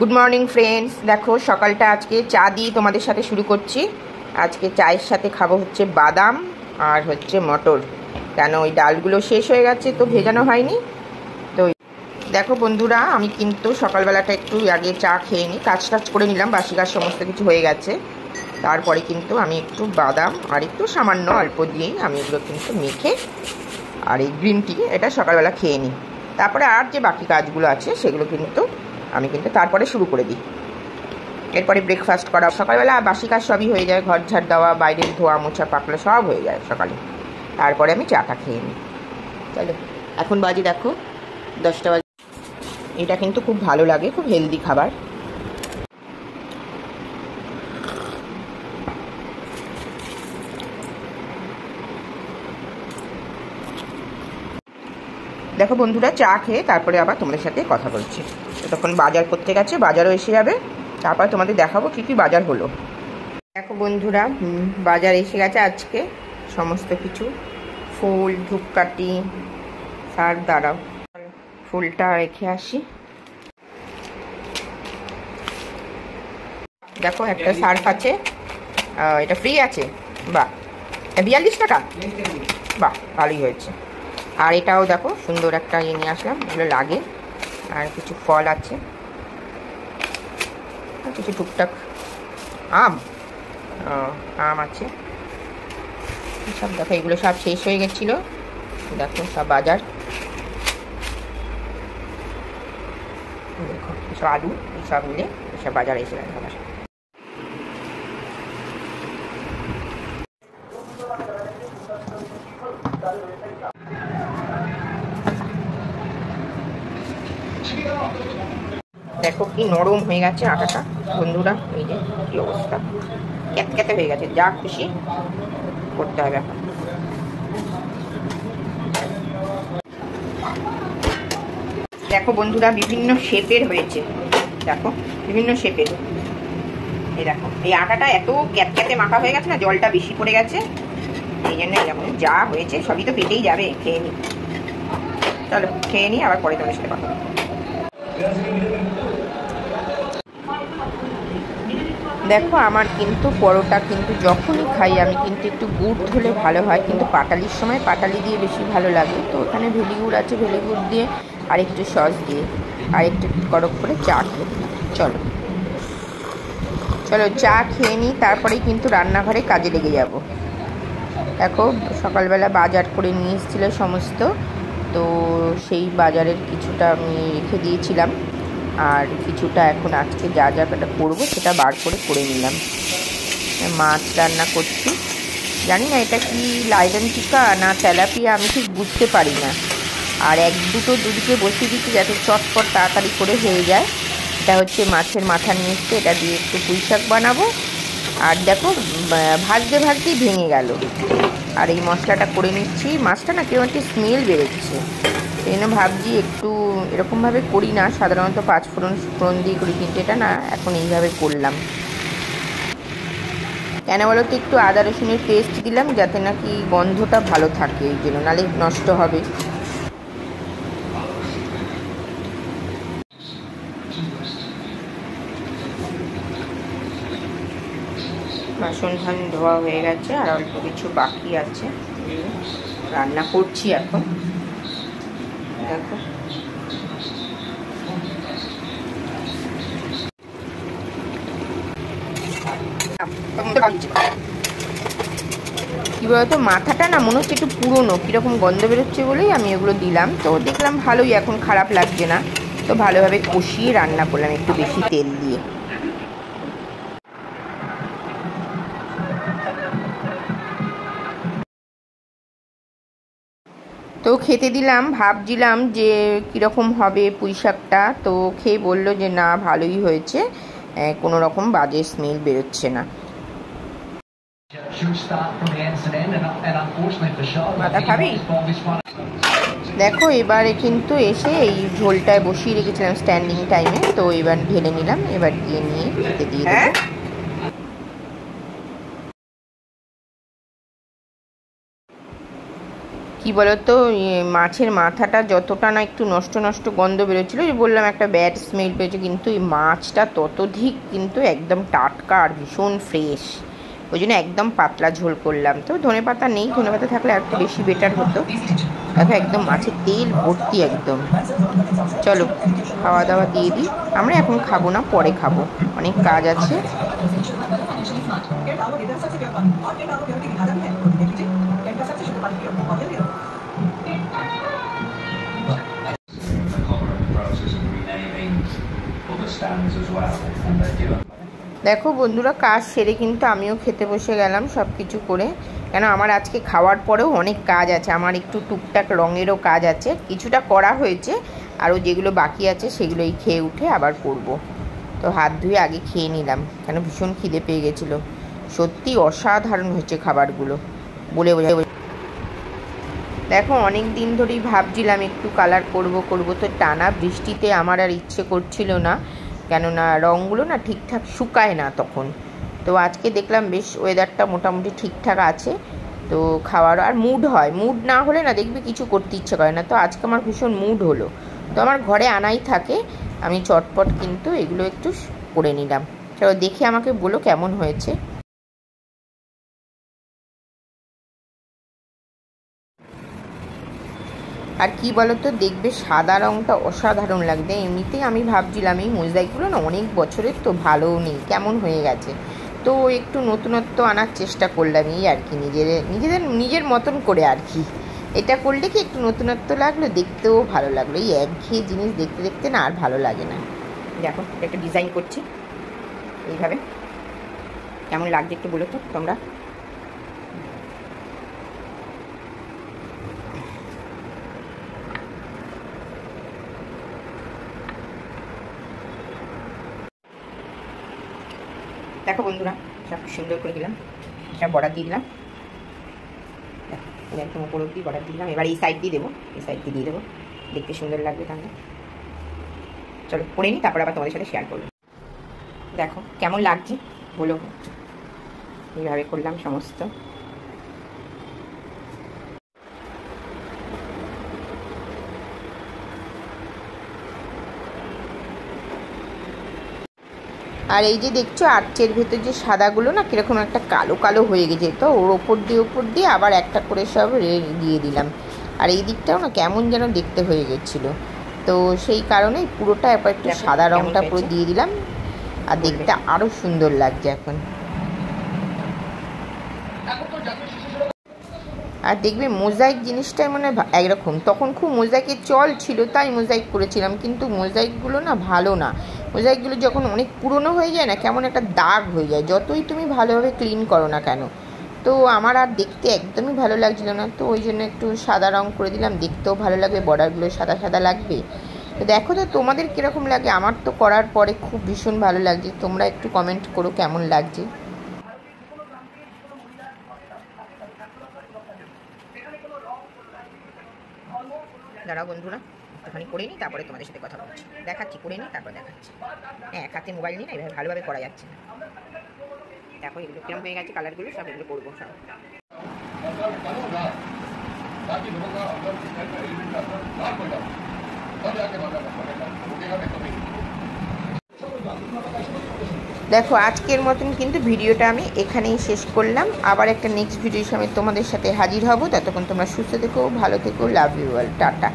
Good morning friends. দেখো সকালটা আজকে চা দিয়ে তোমাদের সাথে শুরু করছি। আজকে চায়ের সাথে খাবো হচ্ছে বাদাম আর হচ্ছে মটর, কেন ওই ডালগুলো শেষ হয়ে গেছে তো ভেজানো হয়নি। তো দেখো বন্ধুরা, আমি কিন্তু সকালবেলাটা একটু আগে চা খেয়ে নিই, কাজ টাজ করে নিলাম, বাসি কাজ সমস্ত কিছু হয়ে গেছে। তারপরে কিন্তু আমি একটু বাদাম আর একটু সামান্য অল্প দিয়েই আমি এগুলো কিন্তু মেখে আর এই গ্রিন টি এটা সকালবেলা খেয়ে নিই। তারপরে আর যে বাকি কাজগুলো আছে সেগুলো কিন্তু আমি কিন্তু তারপরে শুরু করে দিই। এরপরে ব্রেকফাস্ট করা, সকালবেলা বাসি কাজ সবই হয়ে যায়, ঘর ঝাড় দেওয়া, বাইরের ধোয়া মোছা পাকলা সব হয়ে যায় সকালে। তারপরে আমি চাটা খেয়ে নিই। চলো এখন বাজে দেখো 10টা বাজে। এটা কিন্তু খুব ভালো লাগে, খুব হেলদি খাবার। দেখো বন্ধুরা, চা খেয়ে তারপরে আবার তোমাদের সাথে কথা বলছি। তখন বাজার করতে গেছে, বাজারও এসে যাবে, তারপর তোমাদের দেখাবো কী কী বাজার হলো। দেখো বন্ধুরা, বাজার এসে গেছে আজকে সমস্ত কিছু, ফুল, ধূপকাঠি, সার, দাঁড়াও ফুলটা রেখে আসি। দেখো একটা সার্ফ আছে, এটা ফ্রি আছে, বাহ 42 টাকা, বাহ ভালোই হয়েছে। আর এটাও দেখো সুন্দর একটা ইয়ে নিয়ে আসলাম, এগুলো লাগে। আর কিছু ফল আছে, আর কিছু টুকটাক আম আছে সব। দেখো এগুলো সব শেষ হয়ে গেছিলো, দেখো সব বাজার। দেখো এসব আলু এইসব মিলে এসব বাজার এসে গেছে আমার। দেখো কি নরম হয়ে গেছে আটাটা বন্ধুরা, এই যে কি অবস্থা, ক্যাতক্যাতে হয়ে গেছে, যা খুশি করতে হবে এখন। দেখো বন্ধুরা, বিভিন্ন শেপের হয়েছে, দেখো বিভিন্ন শেপের। এই দেখো এই আটাটা এত ক্যাতক্যাতে মাখা হয়ে গেছে না, জলটা বেশি পড়ে গেছে, এই জন্য এরকম যা হয়েছে। সবই তো পেটেই যাবে, খেয়ে নি। চলো খেয়ে নি, আবার পরে তোমার সাথে কথা। দেখো আমার কিন্তু পরোটা কিন্তু যখনই খাই আমি কিন্তু একটু গুড় হলে ভালো হয়, কিন্তু পাটালির সময় পাটালি দিয়ে বেশি ভালো লাগে। তো ওখানে ভেলি গুড় আছে, ভেলি গুড় দিয়ে আর একটু সস দিয়ে আর একটু কড়ক করে চা খেয়ে দিলাম। চলো চলো চা খেয়ে নিই, তারপরেই কিন্তু রান্নাঘরে কাজে লেগে যাব। দেখো সকালবেলা বাজার করে নিয়ে এসেছিলো সমস্ত, তো সেই বাজারের কিছুটা আমি রেখে দিয়েছিলাম, আর কিছুটা এখন আজকে যা যাটা করবো সেটা বার করে নিলাম। মাছ রান্না করছি, জানি না এটা কি লাইডন টিকা না তেলাপিয়া, আমি ঠিক বুঝতে পারি না। আর দুদিকে বসিয়ে দিচ্ছি যাতে চটপট তাড়াতাড়ি করে হয়ে যায়। এটা হচ্ছে মাছের মাথা নিয়ে এসছে, এটা দিয়ে একটু পুঁই শাক বানাবো। আর দেখো ভাজতেই ভেঙে গেল। আর এই মশলাটা করে নিচ্ছি। মাছটা না কেউ একটি স্মেল বেরোচ্ছে, সেই জন্য ভাবছি একটু এরকমভাবে করি না, সাধারণত 5 ফোড়ন দিয়ে করি, কিন্তু এটা না এখন এইভাবে করলাম। কেন বলো তো, একটু আদা রসুনের পেস্ট দিলাম যাতে নাকি গন্ধটা ভালো থাকে, এই জন্য, নাহলে নষ্ট হবে। বাসন ধান ধোয়া হয়ে গেছে, আর অল্প কিছু বাকি আছে, রান্না করছি এখন। দেখো কি বলতো, মাথাটা না মনে হচ্ছে একটু পুরনো, কীরকম গন্ধ বেরোচ্ছে বলেই আমি এগুলো দিলাম। তো দেখলাম ভালোই, এখন খারাপ লাগছে না, তো ভালোভাবে কষিয়ে রান্না করলাম একটু বেশি তেল দিয়ে। তো খেতে দিলাম, ভাবছিলাম যে কীরকম হবে পুঁই শাকটা, তো খেয়ে বললো যে না ভালোই হয়েছে, কোনো রকম বাজে স্মেল বেরোচ্ছে না। মাথা খাবি? দেখো এবারে কিন্তু এসে এই ঝোলটায় বসিয়ে রেখেছিলাম স্ট্যান্ডিং টাইমে, তো এবার ঢেলে নিলাম, এবার দিয়ে নিয়ে খেতে দিয়ে দেবো। কি বলতো, মাছের মাথাটা যতটা না একটু নষ্ট নষ্ট গন্ধ বেরোচ্ছিল, যে বললাম একটা ব্যাড স্মেল পেয়েছে, কিন্তু এই মাছটা ততোধিক কিন্তু একদম টাটকা আর ভীষণ ফ্রেশ। ওই জন্য একদম পাতলা ঝোল করলাম। তো ধনেপাতা নেই, ধনেপাতা থাকলে আর একটু বেশি বেটার হতো। দেখো একদম মাছের তেল ভর্তি একদম। চলো খাওয়া দাওয়া দিয়ে দিই। আমরা এখন খাবো না, পরে খাবো, অনেক কাজ আছে। দেখো বন্ধুরা, কাজ সেরে কিন্তু আমিও খেতে বসে গেলাম সব কিছু করে। কেন আমার আজকে খাওয়ার পরেও অনেক কাজ আছে, আমার একটু টুকটাক রঙেরও কাজ আছে, কিছুটা করা হয়েছে, আরও যেগুলো বাকি আছে সেগুলোই খেয়ে উঠে আবার করব। তো হাত ধুয়ে আগে খেয়ে নিলাম, কেন ভীষণ খিদে পেয়ে গেছিলো। সত্যি অসাধারণ হয়েছে খাবারগুলো, বলে বোঝা। দেখো অনেক দিন ধরেই ভাবছিলাম একটু কালার করব, তো টানা বৃষ্টিতে আমার আর ইচ্ছে করছিল না, কেননা রঙগুলো না ঠিকঠাক শুকায় না তখন। তো আজকে দেখলাম বেশ ওয়েদারটা মোটামুটি ঠিকঠাক আছে, তো খাওয়ার আর মুড হয়, মুড না হলে না দেখবি কিছু করতে ইচ্ছে করে না। তো আজকে আমার ভীষণ মুড হলো, তো আমার ঘরে আনাই থাকে, আমি চটপট কিন্তু এগুলো একটু করে নিলাম। চলো দেখে আমাকে বলো কেমন হয়েছে। আর কি বলতো, দেখবে সাদা রঙটা অসাধারণ লাগবে। এমনিতেই আমি ভাবছিলাম এই মোজাইকগুলো না অনেক বছরের, তো ভালোও নেই, কেমন হয়ে গেছে। তো একটু নতুনত্ব আনার চেষ্টা করলাম, এই আর কি, নিজের মতন করে আর কি। এটা করলে কি একটু নতুনত্ব লাগলো, দেখতেও ভালো লাগলো। এই একঘেয়ে জিনিস দেখতে দেখতে না আর ভালো লাগে না। দেখো একটা ডিজাইন করছি এইভাবে, কেমন লাগছে একটু বলো তো তোমরা। দেখো বন্ধুরা, সব সুন্দর করে দিলাম, এটা বর্ডার দিয়ে দিলাম, একদম উপর অব্দি বর্ডার দিলাম। এবার এই সাইড দিয়ে দেবো, এই সাইড দিয়ে দেবো, দেখতে সুন্দর লাগবে। তাহলে চলো পরে নিই, তারপর আবার তোমাদের সাথে শেয়ার করবো। দেখো কেমন লাগছে বলো, এইভাবে করলাম সমস্ত। আর এই যে দেখছো আর্চের ভেতর যে সাদাগুলো না কীরকম একটা কালো কালো হয়ে গেছে, তো ওর ওপর দিয়ে আবার একটা করে সব দিয়ে দিলাম। আর এই দিকটাও না কেমন যেন দেখতে হয়ে গেছিলো, তো সেই কারণে পুরোটা এবার একটু সাদা রঙটা পুরো দিয়ে দিলাম, আর দেখতে আরও সুন্দর লাগছে এখন। আর দেখবে মোজাইক জিনিসটাই মানে একরকম, তখন খুব মোজাইকের চল ছিল তাই মোজাইক করেছিলাম, কিন্তু মোজাইকগুলো না ভালো না। মোজাইকগুলো যখন অনেক পুরনো হয়ে যায় না, কেমন একটা দাগ হয়ে যায়, যতই তুমি ভালোভাবে ক্লিন করো না কেন। তো আমার আর দেখতে একদমই ভালো লাগছিল না, তো ওই জন্য একটু সাদা রঙ করে দিলাম, দেখতেও ভালো লাগবে, বর্ডারগুলো সাদা সাদা লাগবে। তো দেখো তো তোমাদের কীরকম লাগে, আমার তো করার পরে খুব ভীষণ ভালো লাগছে। তোমরা একটু কমেন্ট করো কেমন লাগছে। দাঁড়াও বন্ধুরা, একটুখানি করে নিই, তারপরে তোমাদের সাথে কথা বলছি, দেখাচ্ছি, করে নিই তারপর দেখাচ্ছি। হ্যাঁ, এক হাতে মোবাইল নিয়ে না এভাবে ভালোভাবে করা যাচ্ছে না। দেখো এগুলো কিরম হয়ে গেছে, কালারগুলো সব এগুলো করবো সব। দেখো আজকের মতন কিন্তু ভিডিওটা আমি এখানেই শেষ করলাম। আবার একটা নেক্সট ভিডিওর সময় তোমাদের সাথে হাজির হব। ততক্ষণ তোমরা সুস্থ থেকো, ভালো থেকো, লাভ ইউ অল, টাটা।